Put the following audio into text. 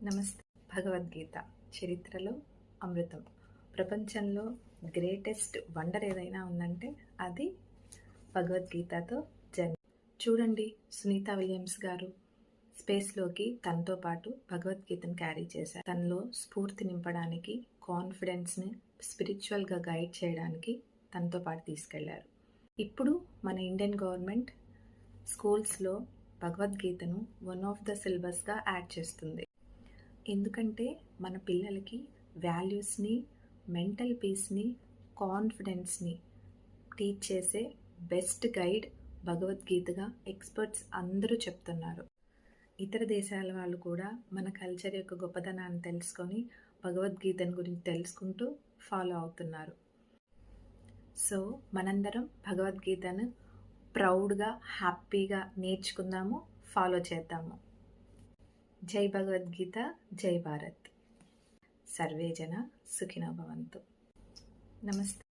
నమస్తే. భగవద్గీత చరిత్రలో అమృతం. ప్రపంచంలో గ్రేటెస్ట్ వండర్ ఏదైనా ఉందంటే అది భగవద్గీతతో జర్నీ. చూడండి, సునీత విలియమ్స్ గారు స్పేస్లోకి తనతో పాటు భగవద్గీతను క్యారీ చేశారు. తనలో స్ఫూర్తి నింపడానికి, కాన్ఫిడెన్స్ని స్పిరిచువల్గా గైడ్ చేయడానికి తనతో పాటు తీసుకెళ్లారు. ఇప్పుడు మన ఇండియన్ గవర్నమెంట్ స్కూల్స్లో భగవద్గీతను వన్ ఆఫ్ ద సిలబస్గా యాడ్ చేస్తుంది. ఎందుకంటే మన పిల్లలకి వాల్యూస్ని, మెంటల్ పీస్ని, కాన్ఫిడెన్స్ని టీచ్ చేసే బెస్ట్ గైడ్ భగవద్గీతగా ఎక్స్పర్ట్స్ అందరూ చెప్తున్నారు. ఇతర దేశాల వాళ్ళు కూడా మన కల్చర్ యొక్క గొప్పదనాన్ని తెలుసుకొని భగవద్గీతను గురించి తెలుసుకుంటూ ఫాలో అవుతున్నారు. సో మనందరం భగవద్గీతను ప్రౌడ్గా, హ్యాపీగా నేర్చుకుందాము, ఫాలో చేద్దాము. జై భగవద్గీత, జై భారత్. సర్వే జన సుఖినో భవంతు. నమస్తే.